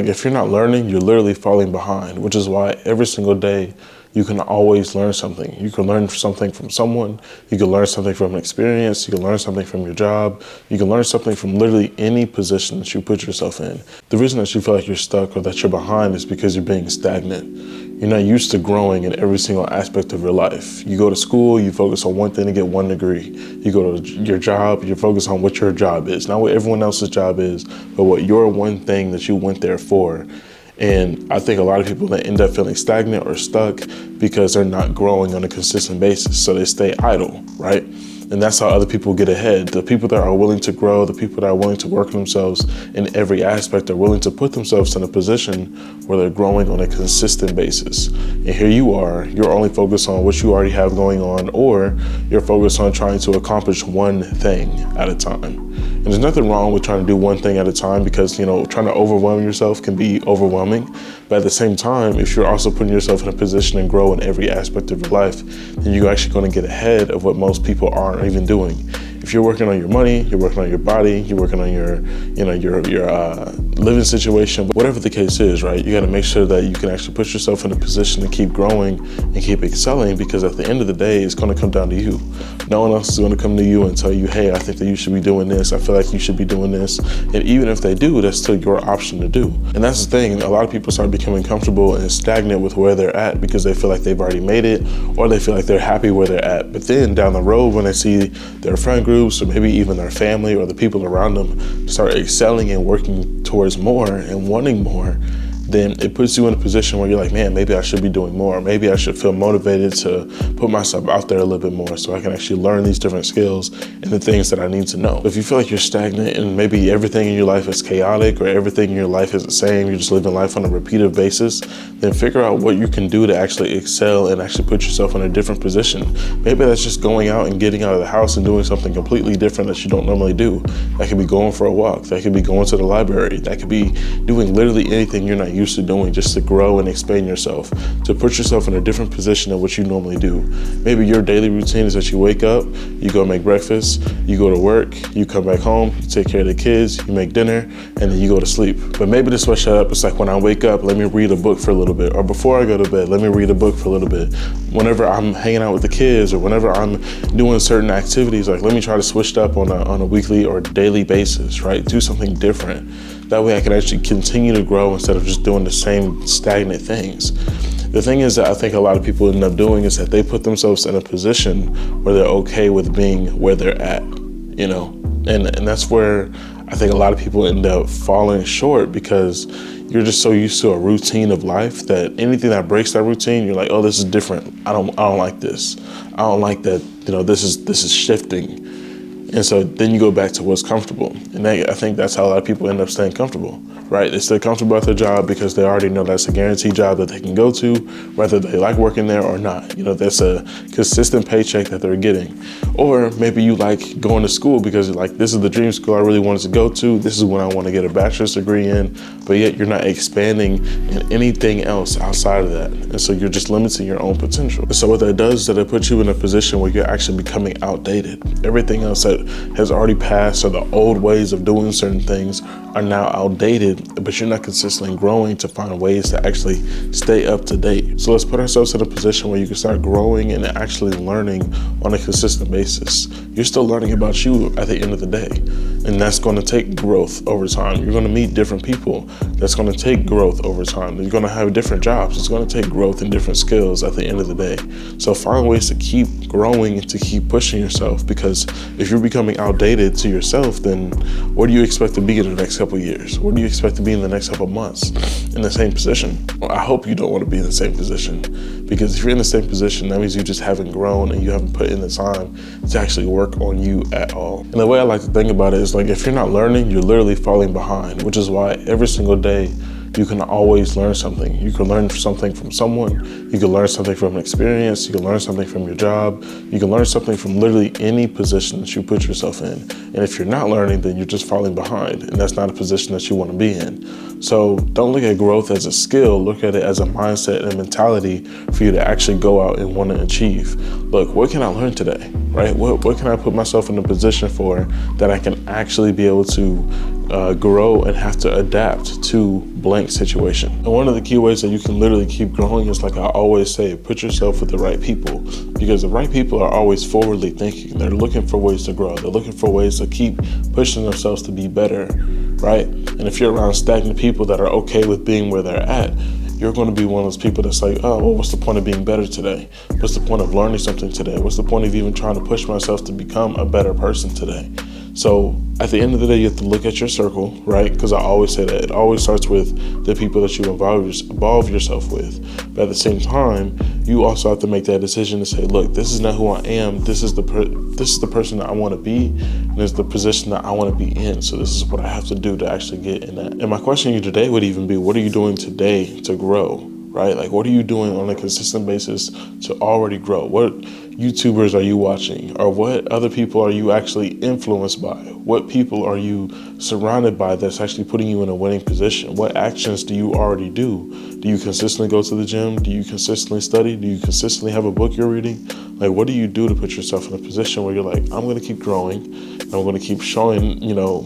Like, if you're not learning, you're literally falling behind, which is why every single day you can always learn something. You can learn something from someone, you can learn something from an experience, you can learn something from your job, you can learn something from literally any position that you put yourself in. The reason that you feel like you're stuck or that you're behind is because you're being stagnant. You're not used to growing in every single aspect of your life. You go to school, you focus on one thing to get one degree. You go to your job, you focus on what your job is, not what everyone else's job is, but what your one thing that you went there for. And I think a lot of people that end up feeling stagnant or stuck because they're not growing on a consistent basis. So they stay idle, right? And that's how other people get ahead. The people that are willing to grow, the people that are willing to work on themselves in every aspect are willing to put themselves in a position where they're growing on a consistent basis. And here you are, you're only focused on what you already have going on, or you're focused on trying to accomplish one thing at a time. And there's nothing wrong with trying to do one thing at a time because, trying to overwhelm yourself can be overwhelming. But at the same time, if you're also putting yourself in a position and grow in every aspect of your life, then you're actually going to get ahead of what most people aren't even doing. If you're working on your money, you're working on your body, you're working on your living situation, whatever the case is, right? You got to make sure that you can actually put yourself in a position to keep growing and keep excelling, because at the end of the day, it's going to come down to you. No one else is going to come to you and tell you, hey, I think that you should be doing this. I feel like you should be doing this. And even if they do, that's still your option to do. And that's the thing. A lot of people start becoming comfortable and stagnant with where they're at because they feel like they've already made it, or they feel like they're happy where they're at. But then down the road, when they see their friend groups or maybe even their family or the people around them start excelling and working towards more and wanting more, then it puts you in a position where you're like, man, maybe I should be doing more. Maybe I should feel motivated to put myself out there a little bit more so I can actually learn these different skills and the things that I need to know. If you feel like you're stagnant and maybe everything in your life is chaotic or everything in your life is the same, you're just living life on a repeated basis, then figure out what you can do to actually excel and actually put yourself in a different position. Maybe that's just going out and getting out of the house and doing something completely different that you don't normally do. That could be going for a walk. That could be going to the library. That could be doing literally anything you're not used to doing, just to grow and expand yourself, to put yourself in a different position than what you normally do. Maybe your daily routine is that you wake up, you go make breakfast, you go to work, you come back home, you take care of the kids, you make dinner, and then you go to sleep. But maybe to switch it up, it's like when I wake up, let me read a book for a little bit, or before I go to bed, let me read a book for a little bit. Whenever I'm hanging out with the kids or whenever I'm doing certain activities, like let me try to switch it up on a weekly or daily basis, right? Do something different. That way I can actually continue to grow instead of just doing the same stagnant things. The thing is that I think a lot of people end up doing is that they put themselves in a position where they're okay with being where they're at, and that's where I think a lot of people end up falling short, because you're just so used to a routine of life that anything that breaks that routine, you're like, oh, this is different. I don't like this. I don't like that, this is shifting. And so then you go back to what's comfortable. And I think that's how a lot of people end up staying comfortable, right? They stay comfortable at their job because they already know that's a guaranteed job that they can go to, whether they like working there or not. That's a consistent paycheck that they're getting. Or maybe you like going to school because you're like, this is the dream school I really wanted to go to. This is when I want to get a bachelor's degree in, but yet you're not expanding in anything else outside of that. And so you're just limiting your own potential. And so what that does is that it puts you in a position where you're actually becoming outdated. Everything else that has already passed, or the old ways of doing certain things are now outdated, but you're not consistently growing to find ways to actually stay up to date. So let's put ourselves in a position where you can start growing and actually learning on a consistent basis. You're still learning about you at the end of the day, and that's going to take growth over time. You're going to meet different people. That's going to take growth over time. You're going to have different jobs. It's going to take growth and different skills at the end of the day. So find ways to keep growing and to keep pushing yourself, because if you're becoming outdated to yourself, then where do you expect to be in the next couple of years? Where do you expect to be in the next couple of months? In the same position? Well, I hope you don't want to be in the same position, because if you're in the same position, that means you just haven't grown and you haven't put in the time to actually work on you at all. And the way I like to think about it is like, if you're not learning, you're literally falling behind, which is why every single day you can always learn something. You can learn something from someone, you can learn something from an experience, you can learn something from your job, you can learn something from literally any position that you put yourself in. And if you're not learning, then you're just falling behind, and that's not a position that you want to be in. So don't look at growth as a skill, look at it as a mindset and a mentality for you to actually go out and want to achieve. Look, what can I learn today, right? What can I put myself in a position for that I can actually be able to grow and have to adapt to blank situation. And one of the key ways that you can literally keep growing is, like I always say, put yourself with the right people, because the right people are always forwardly thinking. They're looking for ways to grow. They're looking for ways to keep pushing themselves to be better, right? And if you're around stagnant people that are okay with being where they're at, you're going to be one of those people that's like, oh, well, what's the point of being better today? What's the point of learning something today? What's the point of even trying to push myself to become a better person today? So at the end of the day, you have to look at your circle, right? Because I always say that it always starts with the people that you involve yourself with. But at the same time, you also have to make that decision to say, look, this is not who I am. This is the person that I want to be, and this is the position that I want to be in. So this is what I have to do to actually get in that. And my question to you today would even be, what are you doing today to grow? Right? Like, what are you doing on a consistent basis to already grow? What YouTubers are you watching? Or what other people are you actually influenced by? What people are you surrounded by that's actually putting you in a winning position? What actions do you already do? Do you consistently go to the gym? Do you consistently study? Do you consistently have a book you're reading? Like, what do you do to put yourself in a position where you're like, I'm going to keep growing, and I'm going to keep showing,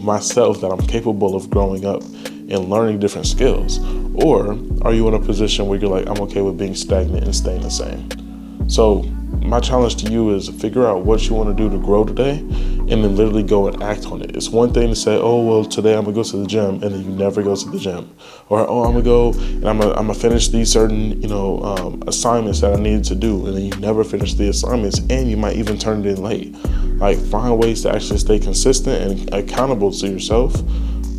myself that I'm capable of growing up and learning different skills? Or are you in a position where you're like, I'm okay with being stagnant and staying the same? So my challenge to you is figure out what you want to do to grow today, and then literally go and act on it. It's one thing to say, oh, well, today I'm gonna go to the gym, and then you never go to the gym. Or, oh, I'm gonna go and I'm gonna finish these certain, assignments that I needed to do, and then you never finish the assignments, and you might even turn it in late. Like, find ways to actually stay consistent and accountable to yourself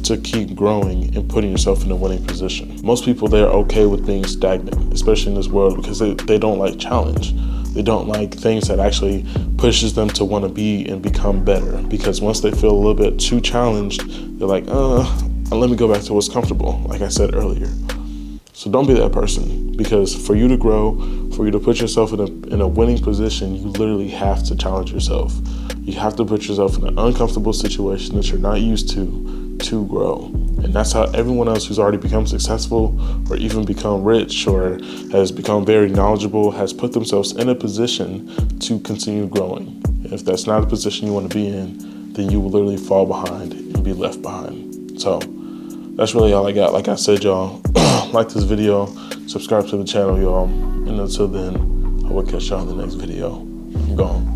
to keep growing and putting yourself in a winning position. Most people, they're okay with being stagnant, especially in this world, because they don't like challenge. They don't like things that actually pushes them to want to be and become better, because once they feel a little bit too challenged, they're like, let me go back to what's comfortable, like I said earlier. So don't be that person, because for you to grow, for you to put yourself in a winning position, you literally have to challenge yourself. You have to put yourself in an uncomfortable situation that you're not used to grow. And that's how everyone else who's already become successful, or even become rich, or has become very knowledgeable, has put themselves in a position to continue growing. And if that's not a position you want to be in, then you will literally fall behind and be left behind. So that's really all I got. Like I said, y'all, like this video, subscribe to the channel, y'all. And until then, I will catch y'all in the next video. I'm gone.